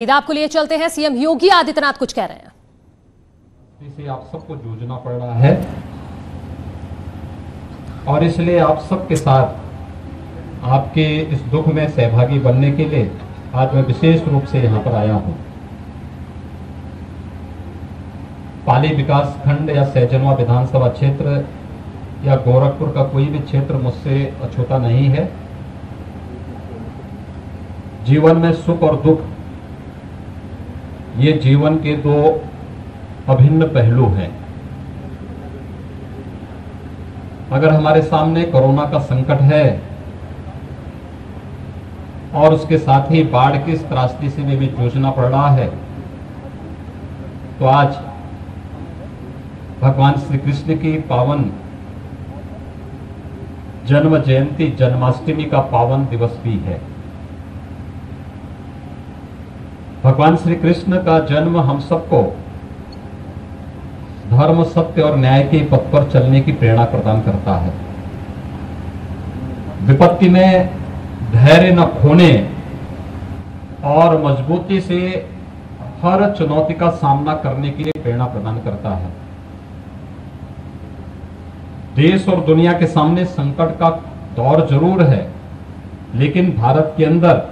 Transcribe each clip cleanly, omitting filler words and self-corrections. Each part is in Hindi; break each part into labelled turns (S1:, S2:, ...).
S1: आपको लिए चलते हैं। सीएम योगी आदित्यनाथ कुछ कह रहे हैं।
S2: इसे आप सबको जूझना पड़ रहा है और इसलिए आप सबके साथ आपके इस दुख में सहभागी बनने के लिए आज मैं विशेष रूप से यहां पर आया हूं। पाली विकास खंड या सहजनवा विधानसभा क्षेत्र या गोरखपुर का कोई भी क्षेत्र मुझसे अछूता नहीं है। जीवन में सुख और दुख ये जीवन के दो अभिन्न पहलू हैं। अगर हमारे सामने कोरोना का संकट है और उसके साथ ही बाढ़ की इस त्रासदी से भी जूझना पड़ रहा है, तो आज भगवान श्री कृष्ण की पावन जन्म जयंती जन्माष्टमी का पावन दिवस भी है। भगवान श्री कृष्ण का जन्म हम सबको धर्म, सत्य और न्याय के पथ पर चलने की प्रेरणा प्रदान करता है। विपत्ति में धैर्य न खोने और मजबूती से हर चुनौती का सामना करने के लिए प्रेरणा प्रदान करता है। देश और दुनिया के सामने संकट का दौर जरूर है, लेकिन भारत के अंदर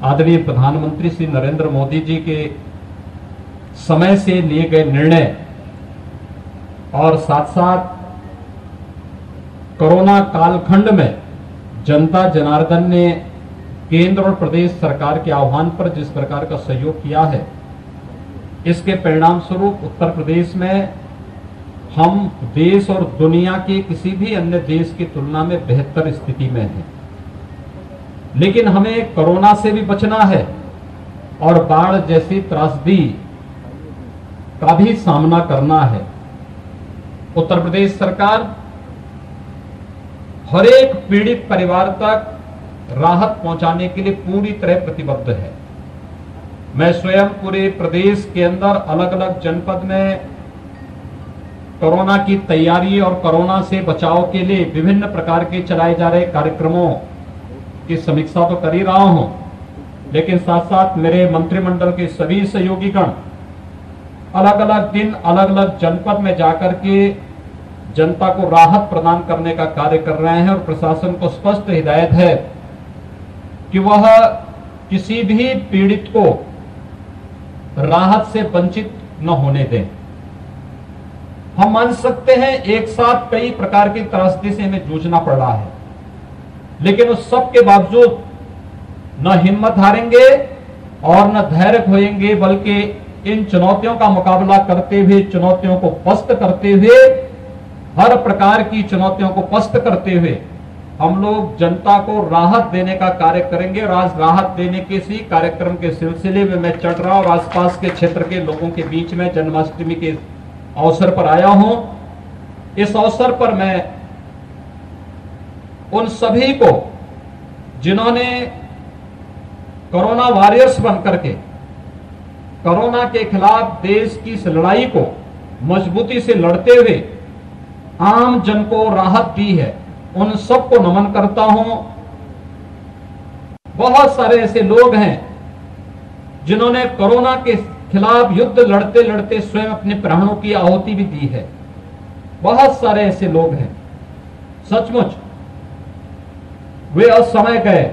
S2: आदरणीय प्रधानमंत्री श्री नरेंद्र मोदी जी के समय से लिए गए निर्णय और साथ साथ कोरोना कालखंड में जनता जनार्दन ने केंद्र और प्रदेश सरकार के आह्वान पर जिस प्रकार का सहयोग किया है, इसके परिणाम स्वरूप उत्तर प्रदेश में हम देश और दुनिया के किसी भी अन्य देश की तुलना में बेहतर स्थिति में हैं। लेकिन हमें कोरोना से भी बचना है और बाढ़ जैसी त्रासदी का भी सामना करना है। उत्तर प्रदेश सरकार हर एक पीड़ित परिवार तक राहत पहुंचाने के लिए पूरी तरह प्रतिबद्ध है। मैं स्वयं पूरे प्रदेश के अंदर अलग अलग जनपद में कोरोना की तैयारी और कोरोना से बचाव के लिए विभिन्न प्रकार के चलाए जा रहे कार्यक्रमों की समीक्षा तो कर ही रहा हूं, लेकिन साथ साथ मेरे मंत्रिमंडल के सभी सहयोगीगण अलग अलग दिन अलग अलग जनपद में जाकर के जनता को राहत प्रदान करने का कार्य कर रहे हैं और प्रशासन को स्पष्ट हिदायत है कि वह किसी भी पीड़ित को राहत से वंचित न होने दें। हम मान सकते हैं एक साथ कई प्रकार की त्रासदी से हमें जूझना पड़ रहा है, लेकिन उस सब के बावजूद न हिम्मत हारेंगे और न धैर्य खोएंगे, बल्कि इन चुनौतियों का मुकाबला करते हुए, चुनौतियों को पस्त करते हुए, हर प्रकार की चुनौतियों को पस्त करते हुए हम लोग जनता को राहत देने का कार्य करेंगे। और आज राहत देने के इसी कार्यक्रम के सिलसिले में मैं चटरा और आसपास के क्षेत्र के लोगों के बीच में जन्माष्टमी के अवसर पर आया हूं। इस अवसर पर मैं उन सभी को जिन्होंने कोरोना वॉरियर्स बनकर के कोरोना के खिलाफ देश की इस लड़ाई को मजबूती से लड़ते हुए आम जन को राहत दी है, उन सबको नमन करता हूं। बहुत सारे ऐसे लोग हैं जिन्होंने कोरोना के खिलाफ युद्ध लड़ते लड़ते स्वयं अपने प्राणों की आहुति भी दी है। बहुत सारे ऐसे लोग हैं, सचमुच वे असमय गए,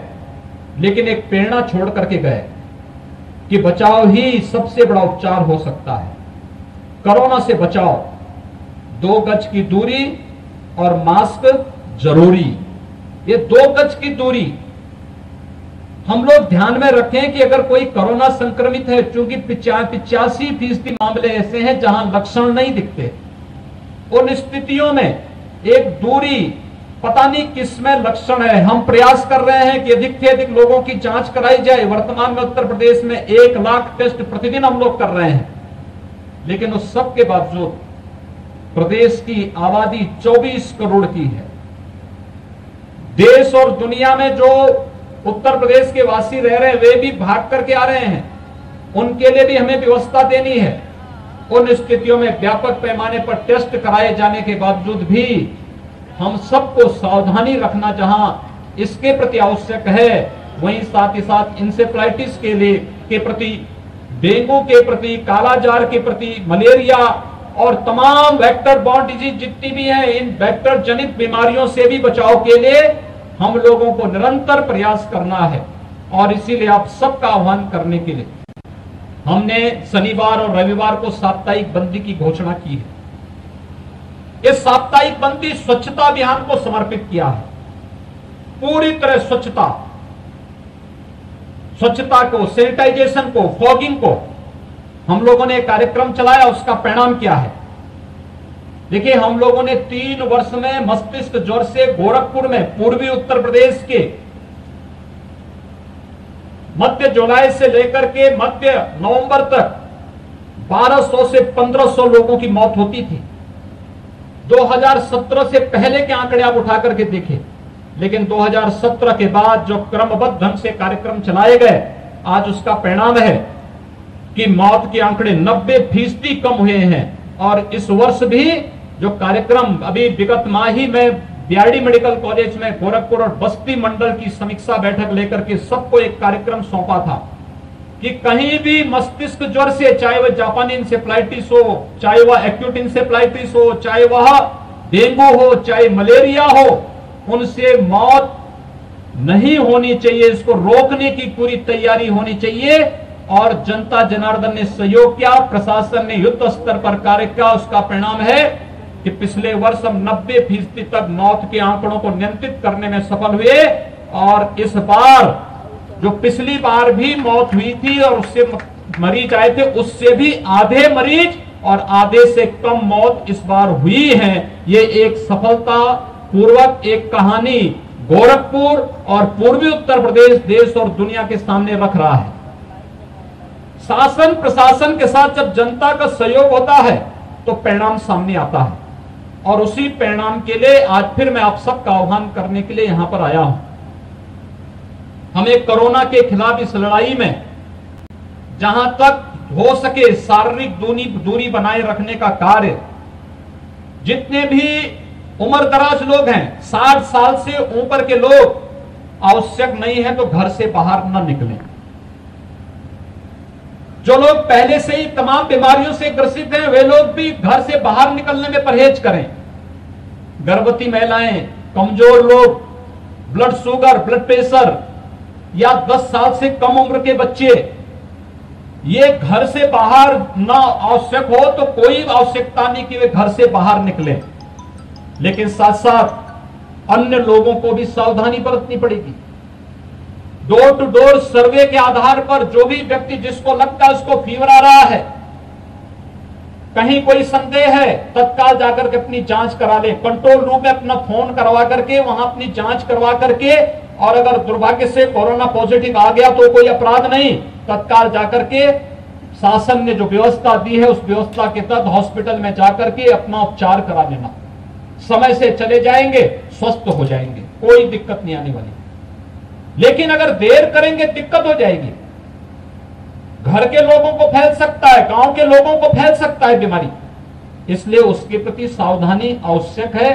S2: लेकिन एक प्रेरणा छोड़ करके गए कि बचाव ही सबसे बड़ा उपचार हो सकता है। कोरोना से बचाव, 2 गज की दूरी और मास्क जरूरी। ये 2 गज की दूरी हम लोग ध्यान में रखें कि अगर कोई कोरोना संक्रमित है, चूंकि 85% मामले ऐसे हैं जहां लक्षण नहीं दिखते, उन स्थितियों में एक दूरी, पता नहीं किसमें लक्षण है, हम प्रयास कर रहे हैं कि अधिक से अधिक लोगों की जांच कराई जाए। वर्तमान में उत्तर प्रदेश में 1 लाख टेस्ट प्रतिदिन हम लोग कर रहे हैं, लेकिन उस सब के बावजूद प्रदेश की आबादी 24 करोड़ की है। देश और दुनिया में जो उत्तर प्रदेश के वासी रह रहे हैं, वे भी भाग करके आ रहे हैं, उनके लिए भी हमें व्यवस्था देनी है। उन स्थितियों में व्यापक पैमाने पर टेस्ट कराए जाने के बावजूद भी हम सबको सावधानी रखना जहां इसके प्रति आवश्यक है, वहीं साथ ही साथ इंसेफ्लाइटिस के प्रति, डेंगू के प्रति, कालाजार के प्रति, मलेरिया और तमाम वेक्टर बॉर्न डिजीज जितनी भी हैं, इन वेक्टर जनित बीमारियों से भी बचाव के लिए हम लोगों को निरंतर प्रयास करना है। और इसीलिए आप सबका आह्वान करने के लिए हमने शनिवार और रविवार को साप्ताहिक बंदी की घोषणा की है। इस साप्ताहिक बंदी स्वच्छता अभियान को समर्पित किया है। पूरी तरह स्वच्छता को, सैनिटाइजेशन को, फॉगिंग को हम लोगों ने कार्यक्रम चलाया। उसका परिणाम क्या है? देखिए, हम लोगों ने 3 वर्ष में मस्तिष्क ज्वर से गोरखपुर में, पूर्वी उत्तर प्रदेश के मध्य जुलाई से लेकर के मध्य नवंबर तक 1200 से 1500 लोगों की मौत होती थी। 2017 से पहले के आंकड़े आप उठा करके देखें, लेकिन 2017 के बाद जो क्रमबद्ध ढंग से कार्यक्रम चलाए गए, आज उसका परिणाम है कि मौत के आंकड़े 90% कम हुए हैं। और इस वर्ष भी जो कार्यक्रम अभी विगत माह ही में बीआरडी मेडिकल कॉलेज में गोरखपुर और बस्ती मंडल की समीक्षा बैठक लेकर के सबको एक कार्यक्रम सौंपा था कि कहीं भी मस्तिष्क ज्वर से, चाहे वह जापानी इंसेफ्लाइटिस हो, चाहे वह एक्यूट इंसेफ्लाइटिस हो, चाहे वह डेंगू हो, चाहे मलेरिया हो, उनसे मौत नहीं होनी चाहिए। इसको रोकने की पूरी तैयारी होनी चाहिए। और जनता जनार्दन ने सहयोग किया, प्रशासन ने युद्ध स्तर पर कार्य किया। उसका परिणाम है कि पिछले वर्ष हम 90% तक मौत के आंकड़ों को नियंत्रित करने में सफल हुए। और इस बार जो पिछली बार भी मौत हुई थी और उससे मरीज आए थे, उससे भी आधे मरीज और आधे से कम मौत इस बार हुई है। ये एक सफलता पूर्वक एक कहानी गोरखपुर और पूर्वी उत्तर प्रदेश देश और दुनिया के सामने रख रहा है। शासन प्रशासन के साथ जब जनता का सहयोग होता है तो परिणाम सामने आता है। और उसी परिणाम के लिए आज फिर मैं आप सबका आह्वान करने के लिए यहां पर आया हूं। हमें कोरोना के खिलाफ इस लड़ाई में जहां तक हो सके शारीरिक दूरी बनाए रखने का कार्य, जितने भी उम्र दराज लोग हैं, 60 साल से ऊपर के लोग, आवश्यक नहीं है तो घर से बाहर न निकलें। जो लोग पहले से ही तमाम बीमारियों से ग्रसित हैं, वे लोग भी घर से बाहर निकलने में परहेज करें। गर्भवती महिलाएं, कमजोर लोग, ब्लड शुगर, ब्लड प्रेशर या 10 साल से कम उम्र के बच्चे, ये घर से बाहर ना आवश्यक हो तो कोई आवश्यकता नहीं कि वे घर से बाहर निकले। लेकिन साथ साथ अन्य लोगों को भी सावधानी बरतनी पड़ेगी। डोर टू डोर सर्वे के आधार पर जो भी व्यक्ति जिसको लगता है उसको फीवर आ रहा है, कहीं कोई संदेह है, तत्काल जाकर के अपनी जांच करा ले। कंट्रोल रूम में अपना फोन करवा करके वहां अपनी जांच करवा करके, और अगर दुर्भाग्य से कोरोना पॉजिटिव आ गया तो कोई अपराध नहीं, तत्काल जाकर के शासन ने जो व्यवस्था दी है उस व्यवस्था के तहत हॉस्पिटल में जाकर के अपना उपचार करा लेना। समय से चले जाएंगे, स्वस्थ हो जाएंगे, कोई दिक्कत नहीं आने वाली। लेकिन अगर देर करेंगे दिक्कत हो जाएगी। घर के लोगों को फैल सकता है, गांव के लोगों को फैल सकता है बीमारी, इसलिए उसके प्रति सावधानी आवश्यक है।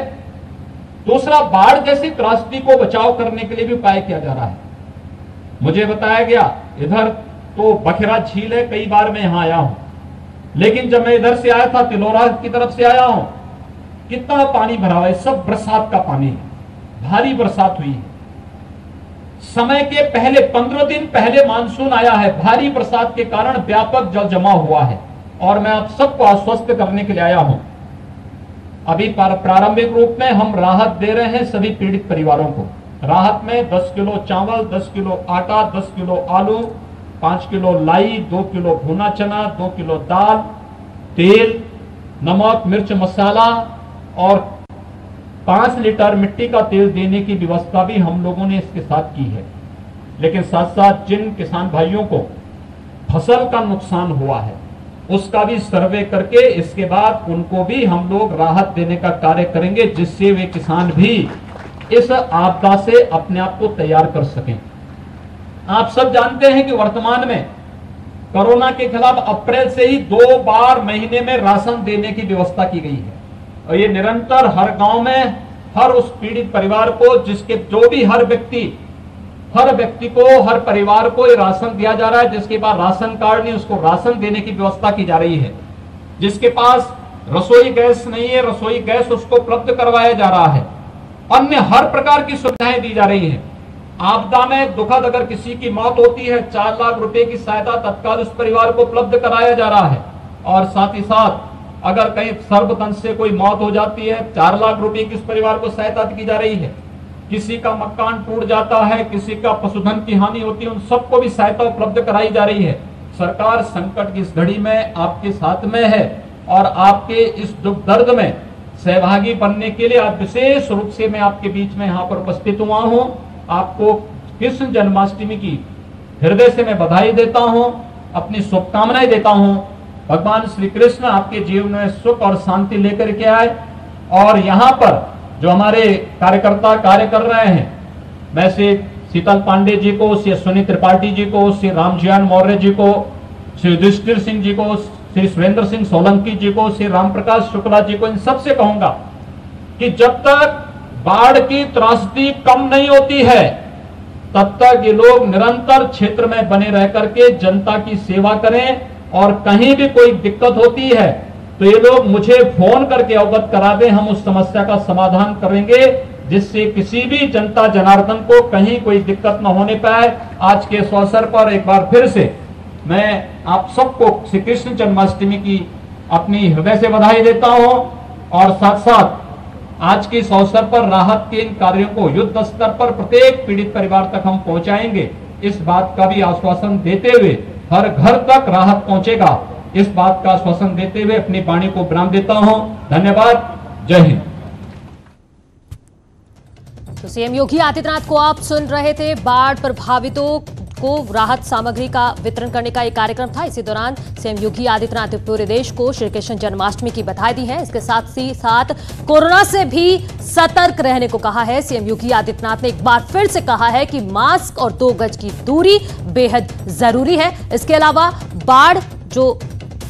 S2: दूसरा, बाढ़ जैसी त्रासदी को बचाव करने के लिए भी उपाय किया जा रहा है। मुझे बताया गया, इधर तो बखेरा झील है, कई बार मैं यहां आया हूं, लेकिन जब मैं इधर से आया था, तिलोरा की तरफ से आया हूं, कितना पानी भरा हुआ है। सब बरसात का पानी है, भारी बरसात हुई है। समय के पहले 15 दिन पहले मानसून आया है, भारी बरसात के कारण व्यापक जल जमाव हुआ है। और मैं आप सबको आश्वस्त करने के लिए आया हूं, अभी प्रारंभिक रूप में हम राहत दे रहे हैं सभी पीड़ित परिवारों को। राहत में 10 किलो चावल, 10 किलो आटा, 10 किलो आलू, 5 किलो लाई, 2 किलो भुना चना, 2 किलो दाल, तेल, नमक, मिर्च, मसाला और 5 लीटर मिट्टी का तेल देने की व्यवस्था भी हम लोगों ने इसके साथ की है। लेकिन साथ साथ जिन किसान भाइयों को फसल का नुकसान हुआ है उसका भी सर्वे करके इसके बाद उनको भी हम लोग राहत देने का कार्य करेंगे, जिससे वे किसान भी इस आपदा से अपने आप को तैयार कर सकें। आप सब जानते हैं कि वर्तमान में कोरोना के खिलाफ अप्रैल से ही 2 बार महीने में राशन देने की व्यवस्था की गई है। और ये निरंतर हर गांव में हर उस पीड़ित परिवार को, जिसके जो भी हर व्यक्ति हर व्यक्ति को, हर परिवार को ये राशन दिया जा रहा है। जिसके पास राशन कार्ड नहीं उसको राशन देने की व्यवस्था की जा रही है। जिसके पास रसोई गैस नहीं है, रसोई गैस उसको उपलब्ध करवाया जा रहा है। अन्य हर प्रकार की सुविधाएं दी जा रही हैं। आपदा में दुखद अगर किसी की मौत होती है, 4 लाख रुपए की सहायता तत्काल उस परिवार को उपलब्ध कराया जा रहा है। और साथ ही साथ अगर कहीं सर्वदंश से कोई मौत हो जाती है, 4 लाख रुपए की उस परिवार को सहायता की जा रही है। किसी का मकान टूट जाता है, किसी का पशुधन की हानि होती है, उन सबको भी सहायता उपलब्ध कराई जा रही है। सरकार संकट की इस घड़ी में आपके साथ में है और आपके इस दुख दर्द में सहभागी बनने के लिए आज विशेष रूप से मैं आपके बीच में यहाँ पर उपस्थित हुआ हूँ। आपको कृष्ण जन्माष्टमी की हृदय से मैं बधाई देता हूँ, अपनी शुभकामनाएं देता हूँ। भगवान श्री कृष्ण आपके जीवन में सुख और शांति लेकर के आए। और यहाँ पर जो हमारे कार्यकर्ता कार्य कर रहे हैं, मैं श्री शीतल पांडे जी को, श्री अश्विनी त्रिपाठी जी को, श्री रामजियान मौर्य जी को, श्री युधिष्ठिर सिंह जी को, श्री सुरेंद्र सिंह सोलंकी जी को, श्री रामप्रकाश शुक्ला जी को, इन सबसे कहूंगा कि जब तक बाढ़ की त्रासदी कम नहीं होती है तब तक ये लोग निरंतर क्षेत्र में बने रह करके जनता की सेवा करें। और कहीं भी कोई दिक्कत होती है तो ये लोग मुझे फोन करके अवगत करा दें, हम उस समस्या का समाधान करेंगे जिससे किसी भी जनता जनार्दन को कहीं कोई दिक्कत न होने पाए। आज के इस अवसर पर एक बार फिर से मैं आप सबको श्री कृष्ण जन्माष्टमी की अपनी हृदय से बधाई देता हूं। और साथ साथ आज के इस अवसर पर राहत के इन कार्यों को युद्ध स्तर पर प्रत्येक पीड़ित परिवार तक हम पहुंचाएंगे, इस बात का भी आश्वासन देते हुए, हर घर तक राहत पहुंचेगा इस बात का आश्वासन देते हुए अपनी वाणी को विराम देता हूं। धन्यवाद। जय हिंद।
S1: तो सीएम योगी आदित्यनाथ को आप सुन रहे थे। बाढ़ प्रभावितों को राहत सामग्री का वितरण करने का एक कार्यक्रम था। इसी दौरान सीएम योगी आदित्यनाथ ने पूरे देश को श्री कृष्ण जन्माष्टमी की बधाई दी है। इसके साथ ही साथ कोरोना से भी सतर्क रहने को कहा है। सीएम योगी आदित्यनाथ ने एक बार फिर से कहा है कि मास्क और 2 गज की दूरी बेहद जरूरी है। इसके अलावा बाढ़ जो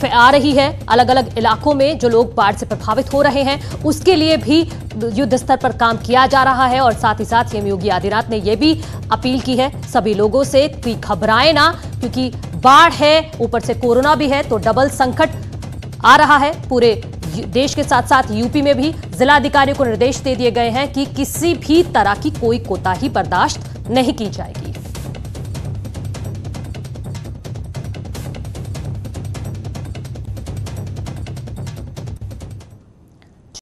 S1: आ रही है, अलग अलग इलाकों में जो लोग बाढ़ से प्रभावित हो रहे हैं, उसके लिए भी युद्ध स्तर पर काम किया जा रहा है। और साथ ही साथ सीएम योगी आदित्यनाथ ने यह भी अपील की है सभी लोगों से कि घबराएं ना, क्योंकि बाढ़ है, ऊपर से कोरोना भी है, तो डबल संकट आ रहा है। पूरे देश के साथ साथ यूपी में भी जिलाधिकारियों को निर्देश दे दिए गए हैं कि किसी भी तरह की कोई कोताही बर्दाश्त नहीं की जाएगी।